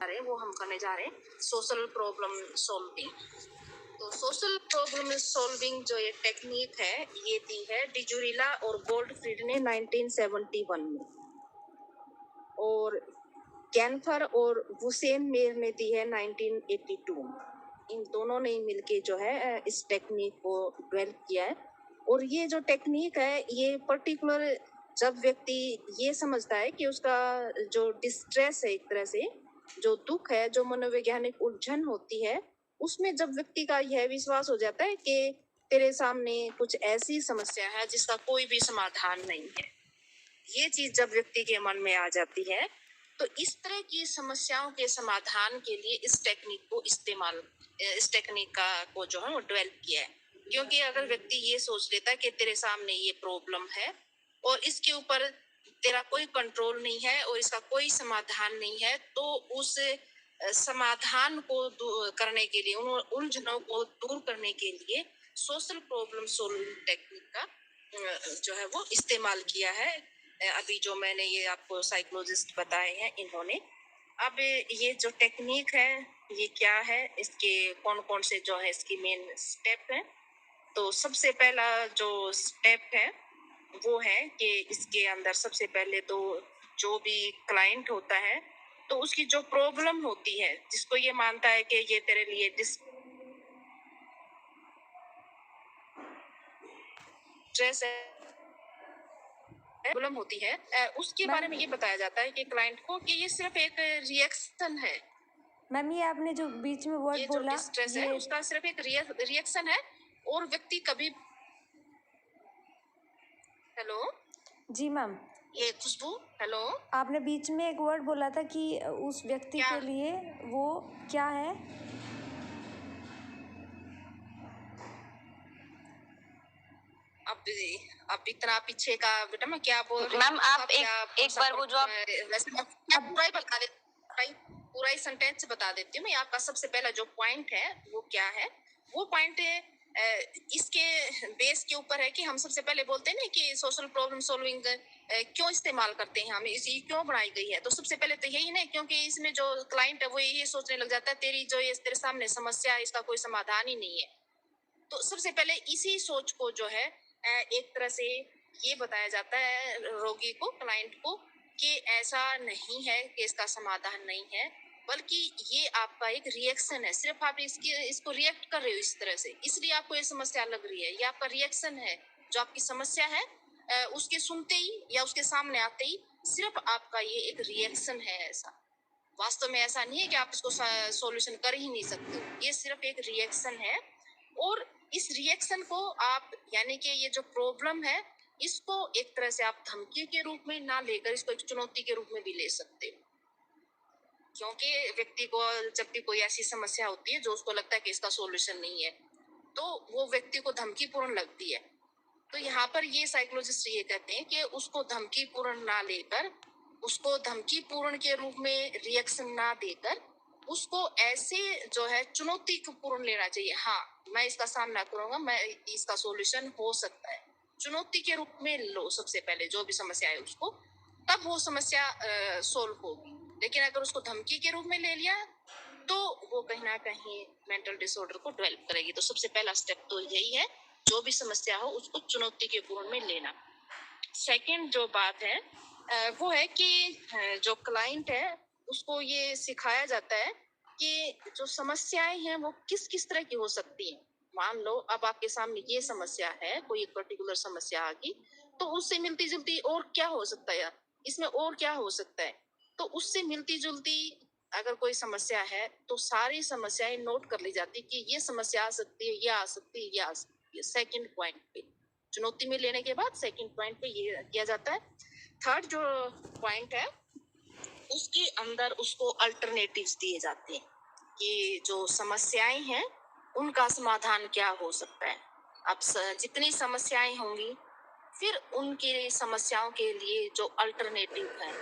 वो हम करने जा रहे हैं सोशल प्रॉब्लम सॉल्विंग। तो सोशल प्रॉब्लम सॉल्विंग जो ये टेक्निक है, ये दी है डिजूरिला और गोल्डफ्रीड ने 1971 में, और कैन्फर और हुसैन मेयर ने दी है 1982 में। इन दोनों ने मिलके जो है इस टेक्निक को डेवलप किया है। और ये जो टेक्निक है, ये पर्टिकुलर जब व्यक्ति ये समझता है कि उसका जो डिस्ट्रेस है, एक तरह से जो दुख है, जो मनोवैज्ञानिक उलझन होती है, उसमें जब व्यक्ति का यह विश्वास हो जाता है कि तेरे सामने कुछ ऐसी समस्या है जिसका कोई भी समाधान नहीं है, ये चीज जब व्यक्ति के मन में आ जाती है, तो इस तरह की समस्याओं के समाधान के लिए इस टेक्निक का को जो है वो डेवलप किया है। क्योंकि अगर व्यक्ति ये सोच लेता है कि तेरे सामने ये प्रॉब्लम है और इसके ऊपर तेरा कोई कंट्रोल नहीं है और इसका कोई समाधान नहीं है, तो उस समाधान को करने के लिए, उन उलझनों को दूर करने के लिए सोशल प्रॉब्लम सॉल्विंग टेक्निक का जो है वो इस्तेमाल किया है। अभी जो मैंने ये आपको साइकोलॉजिस्ट बताए हैं इन्होंने। अब ये जो टेक्निक है, ये क्या है, इसके कौन कौन से जो है इसकी मेन स्टेप है। तो सबसे पहला जो स्टेप है वो है कि इसके अंदर सबसे पहले तो जो भी क्लाइंट होता है, तो उसकी जो प्रॉब्लम होती है, जिसको ये मानता है कि ये तेरे लिए डिस्ट्रेस है, प्रॉब्लम होती है, उसके बारे में ये बताया जाता है कि क्लाइंट को कि ये सिर्फ एक रिएक्शन है। मैम, ये आपने जो बीच में वर्ड बोला, डिस्ट्रेस है, उसका सिर्फ एक रिएक्शन है। और व्यक्ति कभी हेलो जी मैम, ये खुशबू, हेलो, आपने बीच में एक वर्ड बोला था कि उस व्यक्ति के लिए वो क्या है? अब इतना पीछे का बेटा मैं क्या बोल रही हूँ मैम, आप एक बार वो जो आप वैसे मैं पूरा ही बता देती, पूरा ही सेंटेंस बता देती हूँ मैं। आपका सबसे पहला जो पॉइंट है वो क्या है, वो पॉइंट इसके बेस के ऊपर है कि हम सबसे पहले बोलते हैं ना कि सोशल प्रॉब्लम सॉल्विंग क्यों इस्तेमाल करते हैं, हमें इसी क्यों बनाई गई है। तो सबसे पहले तो यही ना, क्योंकि इसमें जो क्लाइंट है वो यही सोचने लग जाता है तेरी जो ये तेरे सामने समस्या है, इसका कोई समाधान ही नहीं है। तो सबसे पहले इसी सोच को जो है एक तरह से ये बताया जाता है रोगी को, क्लाइंट को, कि ऐसा नहीं है कि इसका समाधान नहीं है, बल्कि ये आपका एक रिएक्शन है। सिर्फ आप इसको रिएक्ट कर रहे हो इस तरह से, इसलिए आपको ये समस्या लग रही है। ये आपका रिएक्शन है, जो आपकी समस्या है उसके सुनते ही या उसके सामने आते ही सिर्फ आपका ये एक रिएक्शन है। ऐसा वास्तव में ऐसा नहीं है कि आप इसको सॉल्यूशन कर ही नहीं सकते, ये सिर्फ एक रिएक्शन है। और इस रिएक्शन को आप, यानी कि ये जो प्रॉब्लम है, इसको एक तरह से आप धमकी के रूप में ना लेकर इसको एक चुनौती के रूप में भी ले सकते हो। क्योंकि व्यक्ति को जब भी कोई ऐसी समस्या होती है जो उसको लगता है कि इसका सॉल्यूशन नहीं है, तो वो व्यक्ति को धमकीपूर्ण लगती है। तो यहाँ पर ये साइकोलॉजिस्ट ये कहते हैं कि उसको धमकीपूर्ण ना लेकर, उसको धमकीपूर्ण के रूप में रिएक्शन ना देकर, उसको ऐसे जो है चुनौतीपूर्ण लेना चाहिए। हाँ, मैं इसका सामना करूंगा, मैं इसका सॉल्यूशन हो सकता है। चुनौती के रूप में लो सबसे पहले जो भी समस्या है उसको, तब वो समस्या सोल्व होगी। लेकिन अगर उसको धमकी के रूप में ले लिया तो वो कहीं ना कहीं मेंटल डिसऑर्डर को डेवलप करेगी। तो सबसे पहला स्टेप तो यही है, जो भी समस्या हो उसको चुनौती के पूर्ण में लेना। सेकंड जो बात है वो है कि जो क्लाइंट है उसको ये सिखाया जाता है कि जो समस्याएं हैं वो किस किस तरह की हो सकती हैं। मान लो अब आपके सामने ये समस्या है, कोई एक पर्टिकुलर समस्या आ गई, तो उससे मिलती जुलती और क्या हो सकता है, इसमें और क्या हो सकता है। तो उससे मिलती जुलती अगर कोई समस्या है तो सारी समस्याएं नोट कर ली जाती कि ये समस्या आ सकती है, ये आ सकती है, ये आ सकती है। सेकंड पॉइंट पे चुनौती में लेने के बाद सेकंड पॉइंट पे ये किया जाता है। थर्ड जो पॉइंट है उसके अंदर उसको अल्टरनेटिव्स दिए जाते हैं कि जो समस्याएं हैं उनका समाधान क्या हो सकता है। अब जितनी समस्याएं होंगी, फिर उनकी समस्याओं के लिए जो अल्टरनेटिव है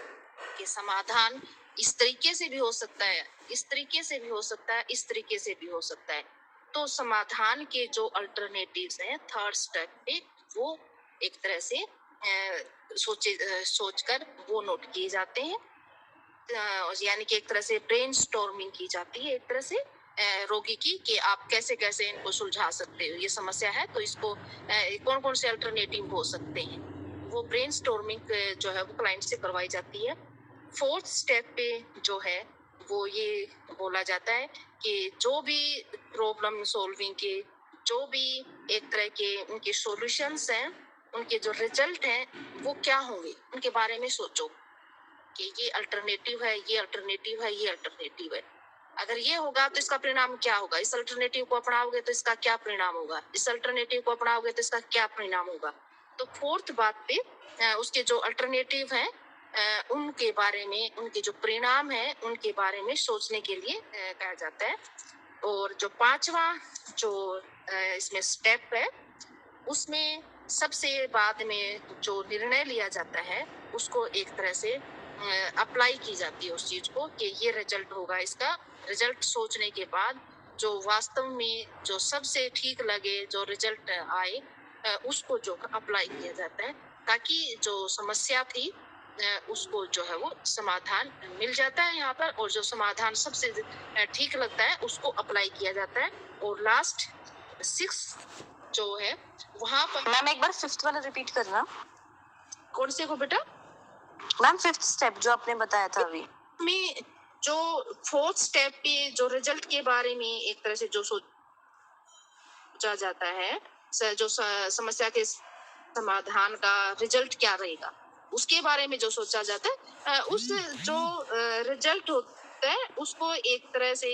कि समाधान इस तरीके से भी हो सकता है, इस तरीके से भी हो सकता है, इस तरीके से भी हो सकता है। तो समाधान के जो अल्टरनेटिव्स हैं थर्ड स्टेप पे, वो एक तरह से सोचकर वो नोट किए जाते हैं। यानी कि एक तरह से ब्रेन स्टॉर्मिंग की जाती है एक तरह से रोगी की, कि आप कैसे कैसे इनको सुलझा सकते हो, ये समस्या है तो इसको कौन कौन से अल्टरनेटिव हो सकते हैं, वो ब्रेन स्टॉर्मिंग जो है वो क्लाइंट से करवाई जाती है। फोर्थ स्टेप पे जो है वो ये बोला जाता है कि जो भी प्रॉब्लम सॉल्विंग के जो भी एक तरह के उनके सॉल्यूशंस हैं, उनके जो रिजल्ट हैं वो क्या होंगे, उनके बारे में सोचो कि ये अल्टरनेटिव है, ये अल्टरनेटिव है, ये अल्टरनेटिव है। अगर ये होगा तो इसका परिणाम क्या होगा, इस अल्टरनेटिव को अपनाओगे तो इसका क्या परिणाम होगा, इस अल्टरनेटिव को अपनाओगे तो इसका क्या परिणाम होगा। तो फोर्थ बात पे उसके जो अल्टरनेटिव हैं उनके बारे में, उनके जो परिणाम है उनके बारे में सोचने के लिए कहा जाता है। और जो पांचवा जो इसमें स्टेप है, उसमें सबसे बाद में जो निर्णय लिया जाता है उसको एक तरह से अप्लाई की जाती है उस चीज को, कि ये रिजल्ट होगा। इसका रिजल्ट सोचने के बाद जो वास्तव में जो सबसे ठीक लगे, जो रिजल्ट आए, उसको जो अप्लाई किया जाता है, ताकि जो समस्या थी उसको जो है वो समाधान मिल जाता है यहाँ पर, और जो समाधान सबसे ठीक लगता है उसको अप्लाई किया जाता है। और लास्ट 6 जो है वहां पर मैम एक बार फिफ्थ वाला रिपीट करना। कौन से को बेटा? मैम फिफ्थ स्टेप जो आपने बताया था अभी में जो फोर्थ स्टेप पे जो रिजल्ट के बारे में एक तरह से जो सोचा जाता है, जो समस्या के समाधान का रिजल्ट क्या रहेगा उसके बारे में जो सोचा जाता है, उस जो रिजल्ट होता है उसको एक तरह से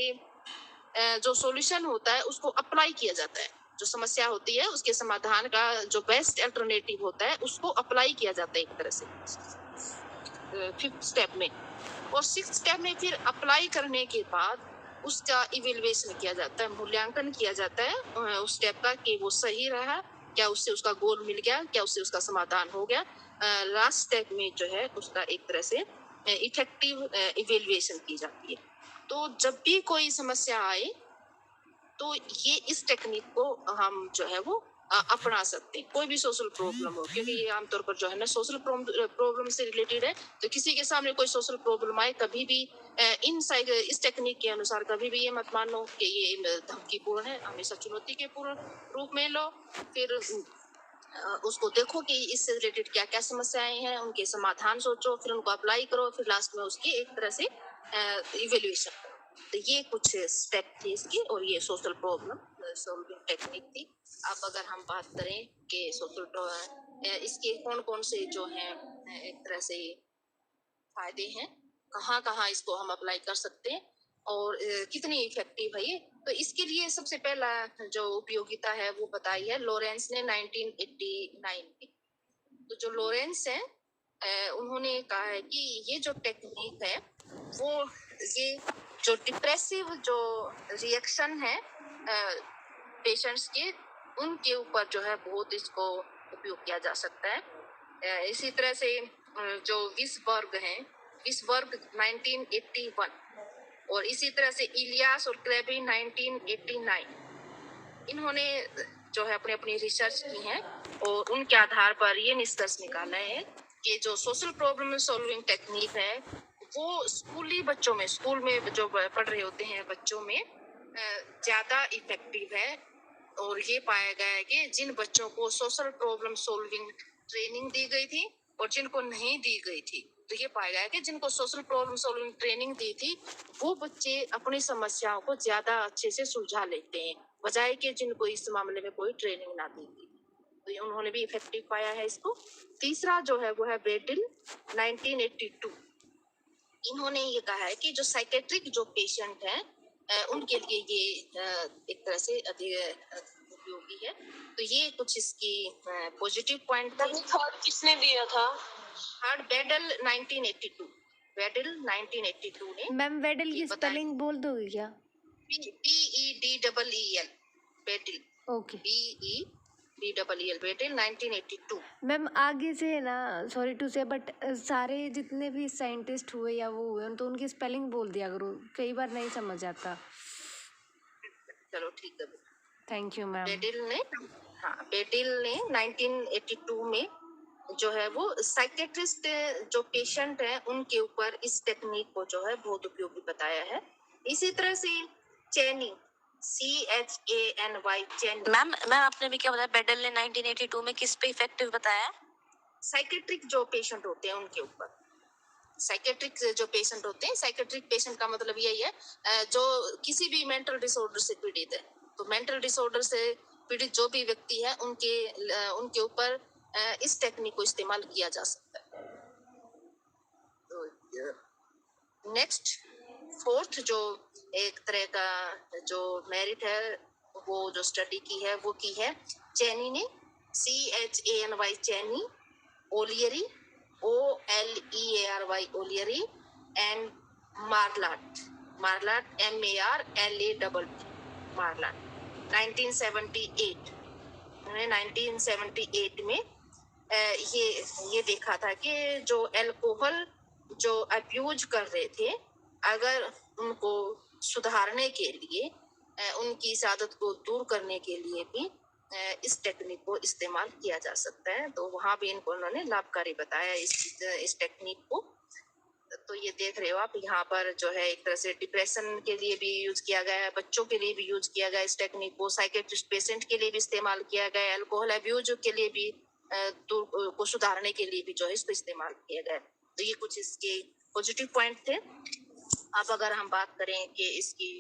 जो सॉल्यूशन होता है उसको अप्लाई किया जाता है। जो समस्या होती है उसके समाधान का जो बेस्ट अल्टरनेटिव होता है उसको अप्लाई किया जाता है एक तरह से फिफ्थ स्टेप में। और सिक्स्थ स्टेप में फिर अप्लाई करने के बाद उसका इवेल्युएशन किया जाता है, मूल्यांकन किया जाता है उस स्टेप का, कि वो सही रहा, क्या उससे उसका गोल मिल गया, क्या उससे उसका समाधान हो गया। लास्ट स्टेप में जो है उसका एक तरह से इफेक्टिव इवेल्युएशन की जाती है। तो जब भी कोई समस्या आए तो ये इस टेक्निक को हम जो है वो अपना सकते हैं, कोई भी सोशल प्रॉब्लम हो, क्योंकि ये आमतौर पर जो है ना सोशल प्रॉब्लम से रिलेटेड है। तो किसी के सामने कोई सोशल प्रॉब्लम आए कभी भी इस टेक्निक के अनुसार कभी भी ये मत मानो कि ये धमकीपूर्ण है, हमेशा चुनौती के पूर्ण रूप में लो। फिर उसको देखो कि इससे रिलेटेड क्या क्या समस्याएं हैं, उनके समाधान सोचो, फिर उनको अप्लाई करो, फिर लास्ट में उसकी एक तरह से इवेल्युएशन करो। तो ये कुछ स्टेप थे इसके, और ये सोशल प्रॉब्लम सॉल्विंग टेक्निक थी। अब अगर हम बात करें कि सोशल इसके कौन कौन से जो हैं एक तरह से फायदे हैं, कहाँ कहाँ इसको हम अप्लाई कर सकते हैं और कितनी इफेक्टिव है ये, तो इसके लिए सबसे पहला जो उपयोगिता है वो बताई है लॉरेंस ने 1989 में। तो जो लॉरेंस है उन्होंने कहा है कि ये जो टेक्निक है वो ये जो डिप्रेसिव जो रिएक्शन है पेशेंट्स के, उनके ऊपर जो है बहुत इसको उपयोग किया जा सकता है। इसी तरह से जो विसबर्ग हैं, विसबर्ग 1981, और इसी तरह से इलियास और क्रेबी 1989, इन्होंने जो है अपनी अपनी रिसर्च की है और उनके आधार पर ये निष्कर्ष निकाला है कि जो सोशल प्रॉब्लम सॉल्विंग टेक्निक है वो स्कूली बच्चों में, स्कूल में जो पढ़ रहे होते हैं बच्चों में ज्यादा इफेक्टिव है। और ये पाया गया है कि जिन बच्चों को सोशल प्रॉब्लम सॉल्विंग ट्रेनिंग दी गई थी और जिनको नहीं दी गई थी, तो ये पाया गया है कि जिनको सोशल प्रॉब्लम सॉल्विंग ट्रेनिंग दी थी वो बच्चे अपनी समस्याओं को ज्यादा अच्छे से सुलझा लेते हैं, बजाय कि जिनको इस मामले में कोई ट्रेनिंग ना दी थी। तो ये उन्होंने भी इफेक्टिव पाया है इसको। तीसरा जो है वो है बेटिल 1982। इन्होंने ये कहा है कि जो साइकेट्रिक जो पेशेंट है उनके लिए ये एक तरह से अधिक उपयोगी है। तो ये कुछ इसकी पॉजिटिव पॉइंट थे। थर्ड किसने दिया था? थर्ड बेडल 1982, बेडल 1982 ने। मैम वेडल की स्पेलिंग बोल दोगे क्या? BEDEEL, Bedal. Okay. BEDEEL, Bedal 1982। Ma'am आगे से ना, सॉरी टू से बट सारे जितने भी साइंटिस्ट हुए या वो हुए तो उनकी स्पेलिंग बोल दिया करो, कई बार नहीं समझ आता। चलो ठीक है, थैंक यू मैम। बेडिल ने 1982 में जो है वो साइकेट्रिस्ट जो पेशेंट है उनके ऊपर इस टेक्निक को जो है बहुत उपयोगी बताया है। इसी तरह से चैनिंग, CHANY, चैनिंग। मैम आपने भी क्या बताया, बेडल ने 1982 में किस पे इफेक्टिव बताया? साइकेट्रिक जो पेशेंट होते हैं उनके ऊपर। साइकेट्रिक जो पेशेंट होते हैं, साइकेट्रिक पेशेंट का मतलब यही है जो किसी भी मेंटल डिसऑर्डर से पीड़ित है। तो मेंटल डिसऑर्डर से पीड़ित जो भी व्यक्ति है उनके ऊपर इस टेक्निक को इस्तेमाल किया जा सकता है। तो नेक्स्ट फोर्थ जो एक तरह का जो मेरिट है वो जो स्टडी की है वो की है चैनी ने, CHANY, चैनी, ओलियरी, OLEARY, ओलियरी, एंड मार्लाट, MARLAT, मार्लाट। 1978 उन्होंने 1978 में ये देखा था कि जो अल्कोहल जो अब्यूज कर रहे थे, अगर उनको सुधारने के लिए उनकी इस आदत को दूर करने के लिए भी इस टेक्निक को इस्तेमाल किया जा सकता है। तो वहां भी इनको उन्होंने लाभकारी बताया इस टेक्निक को। तो ये देख रहे हो आप, यहाँ पर जो है एक तरह से डिप्रेशन के लिए भी यूज किया गया है, बच्चों के लिए भी यूज किया गया इस टेक्निक को, साइकेट्रिस्ट पेशेंट के लिए भी इस्तेमाल किया गया है, अल्कोहल अब्यूज के लिए भी को सुधारने के लिए भी जो है इसको इस्तेमाल किया गया है। तो ये कुछ इसके पॉजिटिव पॉइंट थे। अब अगर हम बात करें कि इसकी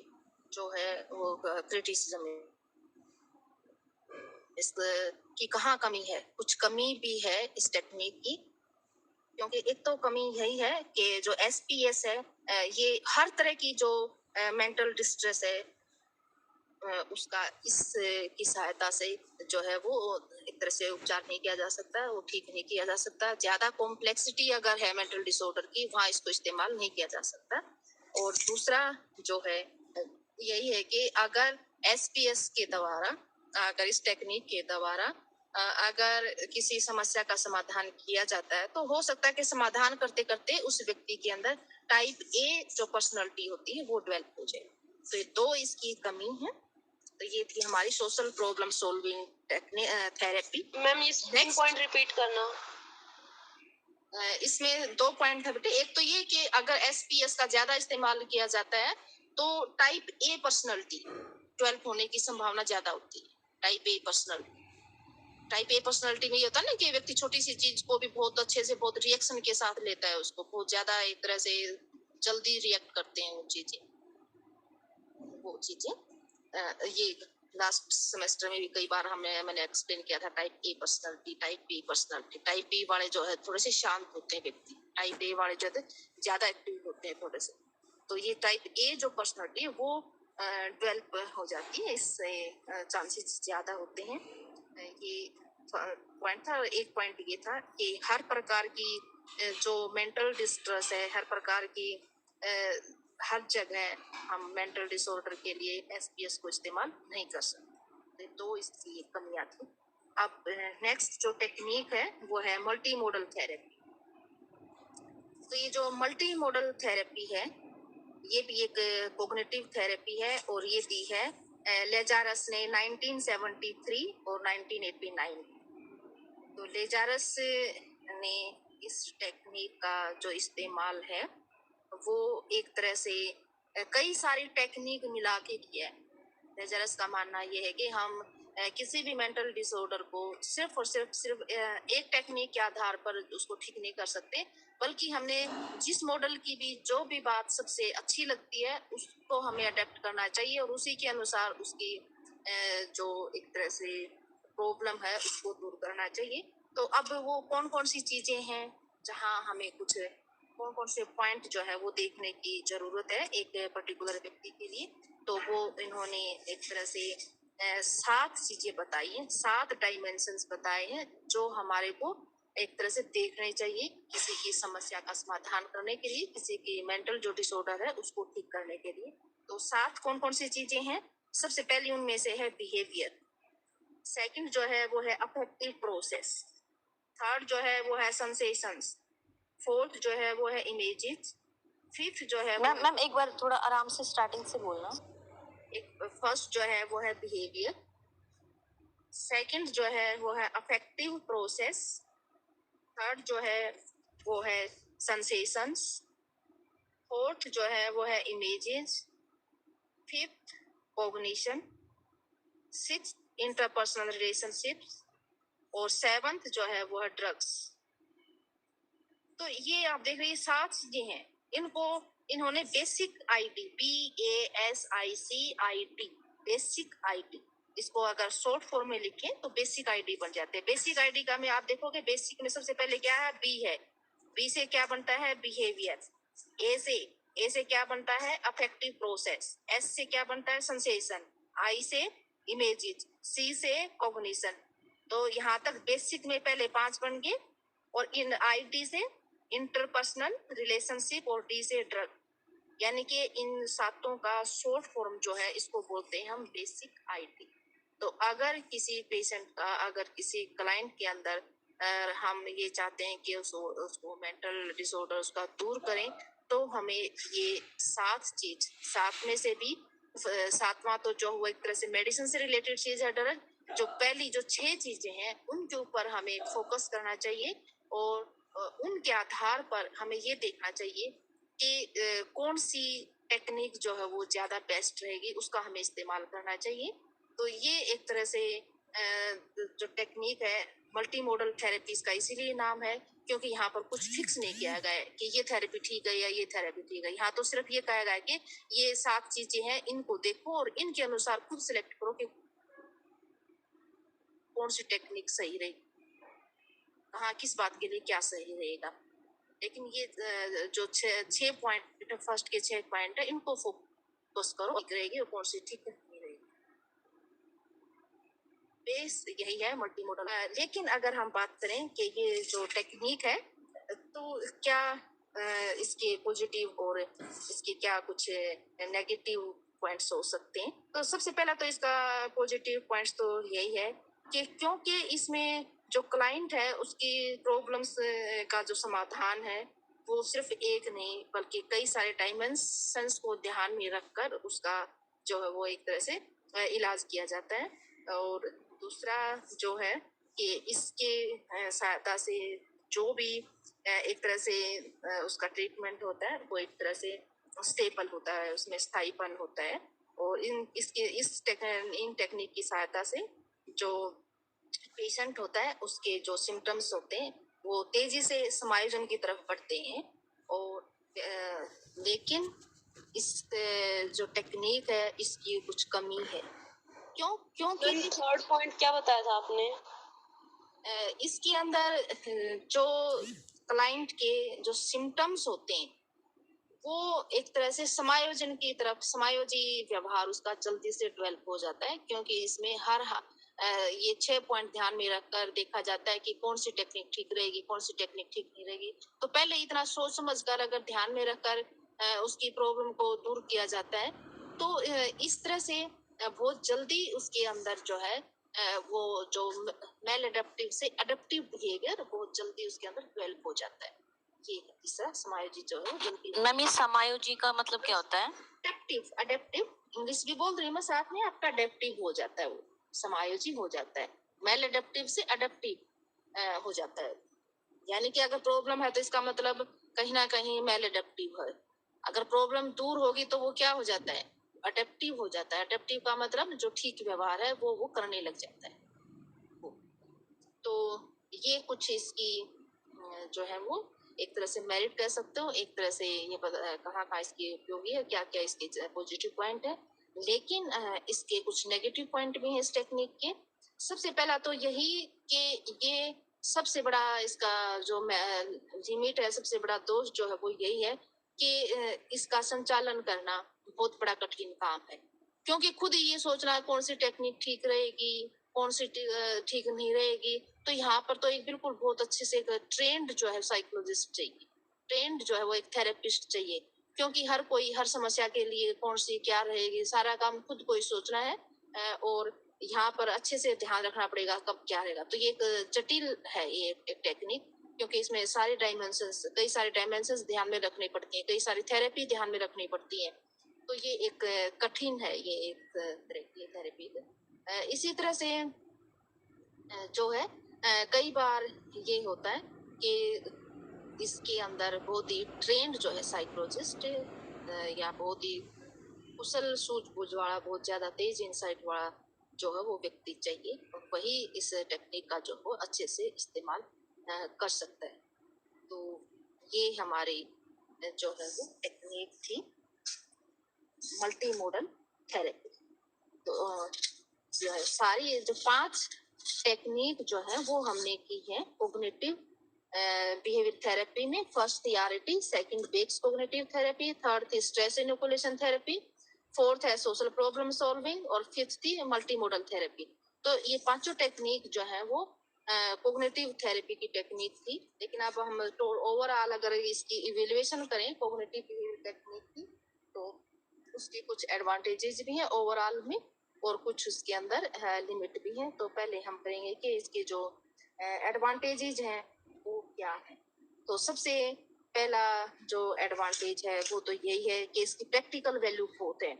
जो है वो क्रिटिसिज्म, इसकी कहाँ कमी है, कुछ कमी भी है इस टेक्निक की। क्योंकि एक तो कमी यही है कि जो SPS है ये हर तरह की जो मेंटल डिस्ट्रेस है उसका इस की सहायता से जो है वो एक तरह से उपचार नहीं किया जा सकता, वो ठीक नहीं किया जा सकता। ज्यादा कॉम्प्लेक्सिटी अगर है मेंटल डिसऑर्डर की, वहाँ इसको इस्तेमाल नहीं किया जा सकता। और दूसरा जो है यही है कि अगर SPS के द्वारा, अगर इस टेक्निक के द्वारा अगर किसी समस्या का समाधान किया जाता है तो हो सकता है कि समाधान करते करते उस व्यक्ति के अंदर टाइप A जो पर्सनालिटी होती है वो डेवलप हो जाए। तो ये दो इसकी कमी है। तो ये थी हमारी social problem solving therapy. Ma'am ये सेकंड पॉइंट रिपीट करना। इसमें 2 पॉइंट है बेटे। एक तो ये कि अगर SPS का ज्यादा इस्तेमाल किया जाता है तो टाइप A पर्सनालिटी डेवलप होने की संभावना ज्यादा होती है। टाइप ए पर्सनालिटी में ये होता है ना कि व्यक्ति छोटी सी चीज को भी बहुत अच्छे से बहुत रिएक्शन के साथ लेता है, उसको बहुत ज्यादा एक तरह से जल्दी रिएक्ट करते हैं वो चीजें। ये लास्ट सेमेस्टर में भी कई बार मैंने एक्सप्लेन किया था type A personality, type B personality. Type B वाले जो है थोड़े से शांत होते हैं व्यक्ति, टाइप ए वाले जो है ज्यादा एक्टिव होते हैं थोड़े से। तो ये टाइप ए जो पर्सनालिटी है वो डेवलप हो जाती है, इससे चांसेस ज्यादा होते हैं। ये पॉइंट था। एक पॉइंट ये था कि हर प्रकार की जो मेंटल डिस्ट्रेस है, हर प्रकार की हर जगह हम मेंटल डिसऑर्डर के लिए SPS को इस्तेमाल नहीं कर सकते। तो इसकी कमियां थी। अब नेक्स्ट जो टेक्निक है वो है मल्टी मॉडल थेरेपी। तो ये जो मल्टी मॉडल थेरेपी है ये भी एक कोग्निटिव थेरेपी है और ये दी है लेजारस ने 1973 और 1989। तो लेजारस ने इस टेक्निक का जो इस्तेमाल है वो एक तरह से कई सारी टेक्निक मिला के किया है। लेजारस का मानना ये है कि हम किसी भी मेंटल डिसऑर्डर को सिर्फ और सिर्फ एक टेक्निक के आधार पर उसको ठीक नहीं कर सकते, बल्कि हमने जिस मॉडल की भी जो भी बात सबसे अच्छी लगती है उसको हमें अडेप्ट करना चाहिए और उसी के अनुसार उसकी जो एक तरह से प्रॉब्लम है उसको दूर करना चाहिए। तो अब वो कौन कौन सी चीजें हैं जहाँ हमें कुछ कौन कौन से पॉइंट जो है वो देखने की जरूरत है एक पर्टिकुलर व्यक्ति के लिए। तो वो इन्होंने एक तरह से 7 चीजें बताई हैं, 7 डायमेंशंस बताए हैं जो हमारे को एक तरह से देखने चाहिए किसी की समस्या का समाधान करने के लिए, किसी की मेंटल जो डिसऑर्डर है उसको ठीक करने के लिए। तो 7 कौन कौन सी चीजें हैं? सबसे पहली उनमें से है बिहेवियर, सेकंड जो है वो है अफेक्टिव प्रोसेस, थर्ड जो है वो है सेंसेशंस, फोर्थ जो है वो है इमेजेस, फिफ्थ जो है मैम एक बार थोड़ा आराम से स्टार्टिंग से बोलना। एक फर्स्ट जो है वो है बिहेवियर, सेकंड जो है वो है अफेक्टिव प्रोसेस, थर्ड जो है वो है सेंसेशंस, फोर्थ जो है वो है images, fifth cognition, six interpersonal relationships और सेवंथ जो है वो है ड्रग्स। तो ये आप देख रहे हैं 7 चीजें हैं। इनको इन्होंने basic ID, BASIC basic ID, इसको अगर शॉर्ट फॉर्म में लिखें तो बेसिक आईडी बन जाते हैं। बेसिक आईडी का में आप देखोगे बेसिक में सबसे पहले क्या है, बी है। बी से क्या बनता है, बिहेवियर। ए से क्या बनता है, अफेक्टिव प्रोसेस। एस से क्या बनता है, सेंसेशन। आई से इमेजेस, सी से कॉग्निशन। तो यहाँ तक बेसिक में पहले 5 बन गए, और इन आईटी से इंटरपर्सनल रिलेशनशिप और डी से ड्रग, यानी कि इन सातों का शॉर्ट फॉर्म जो है इसको बोलते हैं हम बेसिक आईटी। तो अगर किसी पेशेंट का, अगर किसी क्लाइंट के अंदर हम ये चाहते हैं कि उसको मेंटल डिसऑर्डर उसका दूर करें, तो हमें ये 7 में से भी 7वां तो जो वो एक तरह से मेडिसिन से रिलेटेड चीज है ड्रग, जो पहली जो 6 चीजें हैं उनके ऊपर हमें फोकस करना चाहिए, और उनके आधार पर हमें ये देखना चाहिए कि कौन सी टेक्निक जो है वो ज्यादा बेस्ट रहेगी, उसका हमें इस्तेमाल करना चाहिए। तो ये एक तरह से जो टेक्निक है मल्टी मॉडल थेरेपीज का इसीलिए नाम है, क्योंकि यहाँ पर कुछ फिक्स नहीं किया गया है कि ये थेरेपी ठीक है या ये थेरेपी ठीक है। यहाँ तो सिर्फ ये कहा गया है कि ये 7 चीजें हैं, इनको देखो और इनके अनुसार खुद सिलेक्ट करो कि कौन सी टेक्निक सही रहेगी, हाँ किस बात के लिए क्या सही रहेगा। लेकिन ये जो 6 पॉइंट, फर्स्ट के 6 पॉइंट है, इनको फोकस करो, ठीक रहेगी और कौन सी ठीक नहीं रहेगी। बेस यही है मल्टी मॉडल। लेकिन अगर हम बात करें कि ये जो टेक्निक है तो क्या इसके पॉजिटिव और इसके क्या कुछ नेगेटिव पॉइंट्स हो सकते हैं। तो सबसे पहला तो इसका पॉजिटिव पॉइंट्स तो यही है कि क्योंकि इसमें जो क्लाइंट है उसकी प्रॉब्लम्स का जो समाधान है वो सिर्फ एक नहीं बल्कि कई सारे डायमेंशंस को ध्यान में रखकर उसका जो है वो एक तरह से इलाज किया जाता है। और दूसरा जो है कि इसके सहायता से जो भी एक तरह से उसका ट्रीटमेंट होता है वो एक तरह से स्टेबल होता है, उसमें स्थायीपन होता है। और इन टेक्निक की सहायता से जो पेशेंट होता है उसके जो सिम्टम्स होते हैं वो तेजी से समायोजन की तरफ बढ़ते हैं। और लेकिन इस जो टेक्निक है इसकी कुछ कमी है। क्योंकि थर्ड पॉइंट क्या बताया था आपने? इसके अंदर जो क्लाइंट के जो सिम्टम्स होते हैं वो एक तरह से समायोजन की तरफ, समायोजी व्यवहार उसका जल्दी से डेवलप हो जाता है, क्योंकि इसमें ये 6 पॉइंट ध्यान में रखकर देखा जाता है कि कौन सी टेक्निक ठीक रहेगी, कौन सी टेक्निक ठीक नहीं रहेगी। तो पहले इतना सोच समझ कर अगर ध्यान में रखकर उसकी प्रॉब्लम को दूर किया जाता है तो इस तरह से बहुत जल्दी उसके अंदर जो है वो जो मेल अडेप्टिव से अडेप्टिव बिहेवियर बहुत जल्दी उसके अंदर डेवलप हो जाता है। ये तीसरा समायोजी जो है जल्दी। मैम ये समायोजी का मतलब क्या होता है? अडेप्टिव इंग्लिश भी बोल रही हूँ मैं, साथ में आपका अडेप्टिव हो जाता है, वो समायोजी हो जाता है। मेल अडेप्टिव से अडेप्टिव हो जाता है, यानी कि अगर प्रॉब्लम है तो इसका मतलब कहीं ना कहीं मेल अडेप्टिव है। अगर प्रॉब्लम दूर होगी तो वो क्या हो जाता है, अडेप्टिव हो जाता है। अडेप्टिव का मतलब जो ठीक व्यवहार है वो करने लग जाता है। तो ये कुछ इसकी जो है वो एक तरह से मेरिट कह सकते हो, एक तरह से ये कहाँ इसकी उपयोगी है, क्या क्या इसके पॉजिटिव पॉइंट है। लेकिन इसके कुछ नेगेटिव पॉइंट भी हैं इस टेक्निक के। सबसे पहला तो यही कि ये सबसे बड़ा इसका जो लिमिट है, सबसे बड़ा दोष जो है वो यही है कि इसका संचालन करना बहुत बड़ा कठिन काम है, क्योंकि खुद ही ये सोचना कौन सी टेक्निक ठीक रहेगी, कौन सी ठीक नहीं रहेगी। तो यहाँ पर तो एक बिल्कुल बहुत अच्छे से ट्रेंड जो है साइकोलॉजिस्ट चाहिए, ट्रेंड जो है वो एक थेरेपिस्ट चाहिए, क्योंकि हर कोई हर समस्या के लिए कौन सी क्या रहेगी सारा काम खुद को ही सोचना है। और यहाँ पर अच्छे से ध्यान रखना पड़ेगा कब क्या रहेगा। तो ये एक जटिल है ये एक टेक्निक, क्योंकि इसमें सारे डायमेंशंस, कई सारे डायमेंशंस ध्यान में रखनी पड़ती है, कई सारी थेरेपी ध्यान में रखनी पड़ती है। तो ये एक कठिन है ये एक थेरेपी। इसी तरह से जो है कई बार ये होता है कि इसके अंदर बहुत ही ट्रेंड जो है साइकोलॉजिस्ट या बहुत ही कुशल सूझबूझ वाला, बहुत ज्यादा तेज इंसाइट वाला जो है वो व्यक्ति चाहिए, और वही इस टेक्निक का जो है अच्छे से इस्तेमाल कर सकता है। तो ये हमारी जो है वो टेक्निक थी मल्टी मोडल थेरेपी। तो जो है सारी जो 5 टेक्निक जो है वो हमने की है कोग्निटिव बिहेवियर थेरेपी में। फर्स्ट थी RT, second Beck's cognitive therapy, third थी स्ट्रेस इनोकुलेशन थेरेपी, फोर्थ है सोशल प्रॉब्लम सॉल्विंग, और फिफ्थ थी मल्टी मोडल थेरेपी। तो ये 5 टेक्निक जो है वो कोग्निटिव थेरेपी की टेक्निक थी। लेकिन अब हम ओवरऑल अगर इसकी इवेल्युएशन करें कोग्निटिव बिहेवियर टेक्निक की, तो उसके कुछ एडवांटेजेस भी हैं ओवरऑल में, और कुछ उसके अंदर लिमिट भी है। तो पहले हम करेंगे कि इसके जो एडवांटेजेस हैं वो क्या है। तो सबसे पहला जो एडवांटेज है वो तो यही है कि इसकी प्रैक्टिकल वैल्यू बहुत है।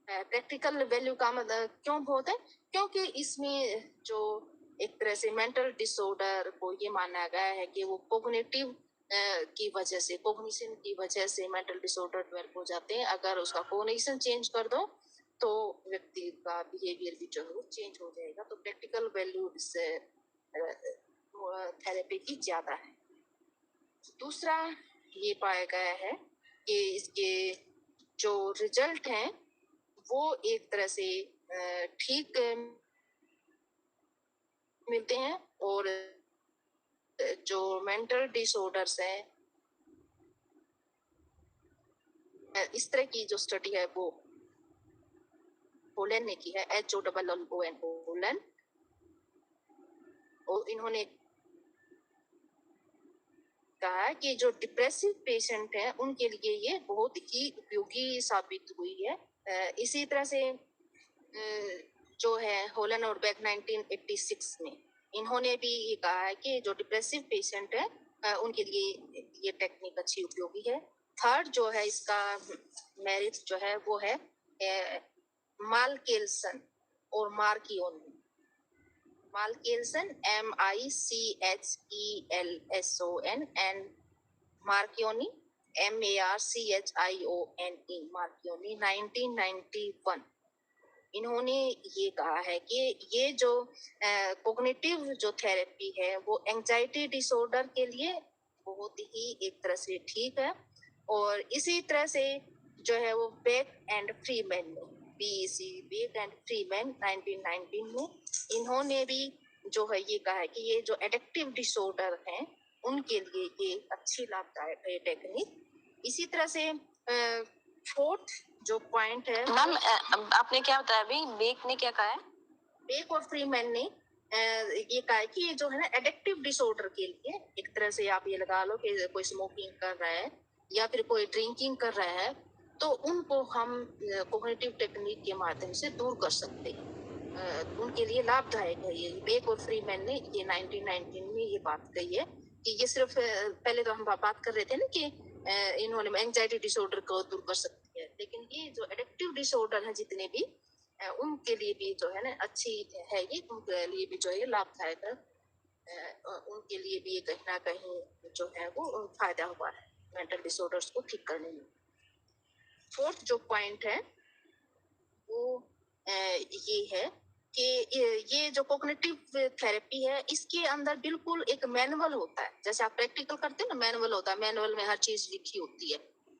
प्रैक्टिकल वैल्यू का मतलब क्यों बहुत है, क्योंकि इसमें जो एक तरह से मेंटल डिसऑर्डर को ये माना गया है कि वो कोग्निटिव की वजह से, कोग्निशन की वजह से मेंटल डिसऑर्डर डेवलप हो जाते हैं। अगर उसका कोग्निशन चेंज कर दो तो व्यक्ति का बिहेवियर भी जो है वो चेंज हो जाएगा। तो प्रैक्टिकल वैल्यू इस थेरेपी की ज्यादा है। दूसरा ये पाया गया है कि इसके जो रिजल्ट हैं वो एक तरह से ठीक मिलते हैं, और जो मेंटल डिसऑर्डर्स हैं इस तरह की जो स्टडी है वो होलन ने की है, HOLLON होलन, और इन्होंने कहा है कि जो डिप्रेसिव पेशेंट हैं उनके लिए ये बहुत ही उपयोगी साबित हुई है। इसी तरह से जो है होलन और बैक 1986 में इन्होंने भी ये कहा है कि जो डिप्रेसिव पेशेंट है उनके लिए ये टेक्निक अच्छी उपयोगी है। थर्ड जो है इसका मेरिट जो है वो है मालकेल्सन और मार्कियोनी। मालकेल्सन MICHELSON एंड मार्कियोनी MARCHIONE, मार्कियोनी 1991। इन्होंने ये कहा है कि ये जो कोग्निटिव जो थेरेपी है वो एंजाइटी डिसऑर्डर के लिए बहुत ही एक तरह से ठीक है। और इसी तरह से जो है वो बेक एंड फ्रीमैन ने, BEC बेक एंड फ्रीमैन 1919 में इन्होंने भी जो है ये कहा है कि ये जो एडिक्टिव डिसऑर्डर हैं उनके लिए ये अच्छी लाभदायक है टेक्निक। इसी तरह से फोर्थ जो पॉइंट है, मैम आपने क्या बताया अभी, बेक ने क्या कहा है? बेक और फ्रीमैन ने ये कहा है कि ये जो है ना एडिक्टिव डिसऑर्डर के लिए, एक तरह से आप ये लगा लो कि कोई स्मोकिंग कर रहा है या फिर कोई ड्रिंकिंग कर रहा है, तो उनको हम कोग्निटिव टेक्निक के माध्यम से दूर कर सकते हैं। उनके लिए लाभदायक है ये। बेक और फ्रीमैन ने ये 1919 में ये बात कही है कि ये सिर्फ पहले तो हम बात कर रहे थे ना कि इन्होंने एंजाइटी डिसऑर्डर को दूर कर सकती है, लेकिन ये जो एडिक्टिव डिसऑर्डर है जितने भी उनके लिए भी जो है ना अच्छी है, ये उनके लिए भी जो है लाभदायक है। उनके लिए भी कहीं ना कहीं जो है वो फायदा हुआ है मेंटल डिसऑर्डर्स को ठीक करने में। फोर्थ जो पॉइंट है वो ये है कि ये जो कोग्निटिव थेरेपी है इसके अंदर बिल्कुल एक मैनुअल होता है। जैसे आप प्रैक्टिकल करते हैं ना, मैनुअल होता है, मैनुअल में हर चीज लिखी होती है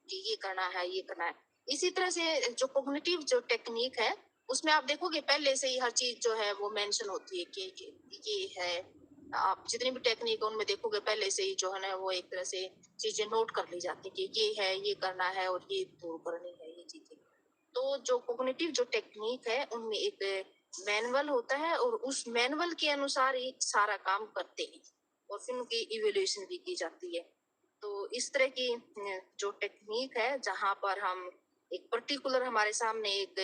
कि ये करना है, ये करना है। इसी तरह से जो कोग्निटिव जो टेक्निक है उसमें आप देखोगे पहले से ही हर चीज जो है वो मेंशन होती है कि ये है। आप जितनी भी टेक्निक उनमें देखोगे पहले से ही जो है ना वो एक तरह से चीजें नोट कर ली जाती है कि ये है, ये करना है और ये दूर करनी है, ये चीजें। तो जो कोग्निटिव जो टेक्निक है उनमें एक मैनुअल होता है और उस मैनुअल के अनुसार ही सारा काम करते हैं और फिर उनकी इवैल्यूएशन भी की जाती है। तो इस तरह की जो टेक्निक है जहाँ पर हम एक पर्टिकुलर हमारे सामने एक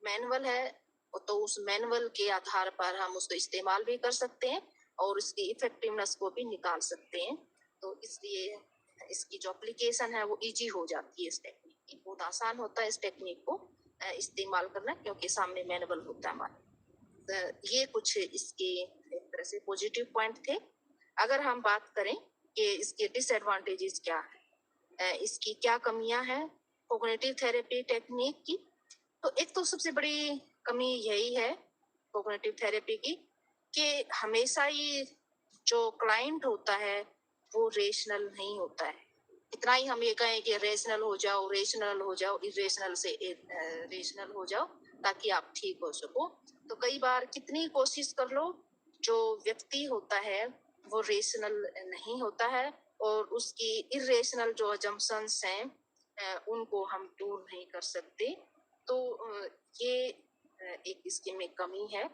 मैनुअल है, तो उस मैनुअल के आधार पर हम उसको इस्तेमाल भी कर सकते हैं और उसकी इफेक्टिवनेस को भी निकाल सकते हैं। तो इसलिए इसकी जो एप्लीकेशन है वो इजी हो जाती है। इस टेक्निक की बहुत आसान होता है इस टेक्निक को इस्तेमाल करना, क्योंकि सामने मैनुअल होता है हमारा। ये कुछ इसके एक तरह से पॉजिटिव पॉइंट थे। अगर हम बात करें कि इसके डिसएडवांटेजेस क्या है, इसकी क्या कमियां हैं कोग्निटिव थेरेपी टेक्निक की। तो एक तो सबसे बड़ी कमी यही है कोग्निटिव थेरेपी की कि हमेशा ही जो क्लाइंट होता है वो रेशनल नहीं होता है। इतना ही हम ये कहें कि रेशनल हो जाओ, इरेशनल से रेशनल हो जाओ ताकि आप ठीक हो सको। तो कई बार कितनी कोशिश कर लो, जो व्यक्ति होता है वो रेशनल नहीं होता है और उसकी इरेशनल जो अजम्पशंस हैं उनको हम दूर नहीं कर सकते। तो ये एक इसके में कमी है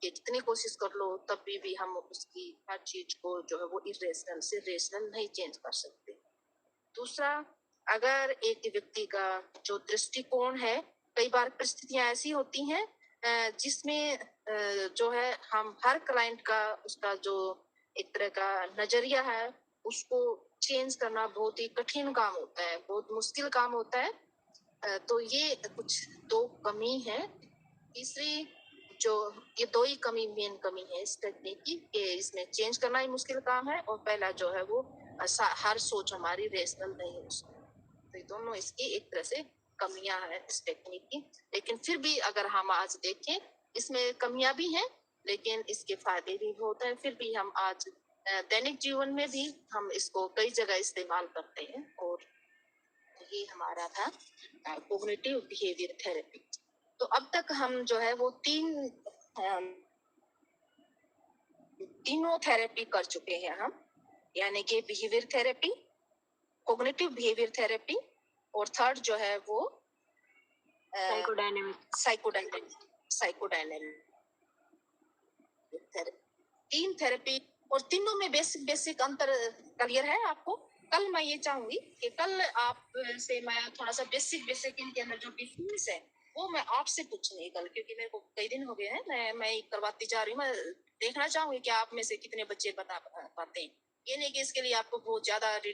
कि जितनी कोशिश कर लो तब भी हम उसकी हर चीज को जो है वो इरेशनल से रेशनल नहीं चेंज कर सकते। दूसरा, अगर एक व्यक्ति का जो दृष्टिकोण है, कई बार परिस्थितियां ऐसी होती हैं जिसमें जो है हम हर क्लाइंट का उसका जो एक तरह का नजरिया है उसको चेंज करना बहुत ही कठिन काम होता है, बहुत मुश्किल काम होता है। तो ये कुछ दो कमी है। तीसरी, जो ये दो ही कमी मेन कमी है इस टेक्निक की कि इसमें चेंज करना ही मुश्किल काम है और पहला जो है वो हर सोच हमारी रेशनल नहीं हो सकती। तो ये दोनों इसकी एक तरह से कमियां हैं इस टेक्निक की। लेकिन फिर भी अगर हम आज देखें इसमें कमियां भी हैं लेकिन इसके फायदे भी बहुत हैं। फिर भी हम आज दैनिक जीवन में भी हम इसको कई जगह इस्तेमाल करते हैं और ये हमारा था कोग्निटिव बिहेवियर थेरेपी। तो अब तक हम जो है वो तीनों थेरेपी कर चुके हैं हम, यानी कि behaviour therapy, cognitive behaviour therapy और थर्ड जो है वो साइकोडायनेमिक थेरेपी। तीन थेरेपी और तीनों में बेसिक अंतर क्लियर है आपको। कल मैं ये चाहूंगी कि कल आप से मैं थोड़ा सा बेसिक इनके अंदर जो डिफरेंस है वो मैं आपसे पूछूंगी कल, क्योंकि मेरे को कई दिन हो गए हैं मैं करवाती जा रही हूँ। मैं देखना चाहूंगी कि आप में से कितने बच्चे बता पाते हैं। ये नहीं कि इसके लिए आपको बहुत ज्यादा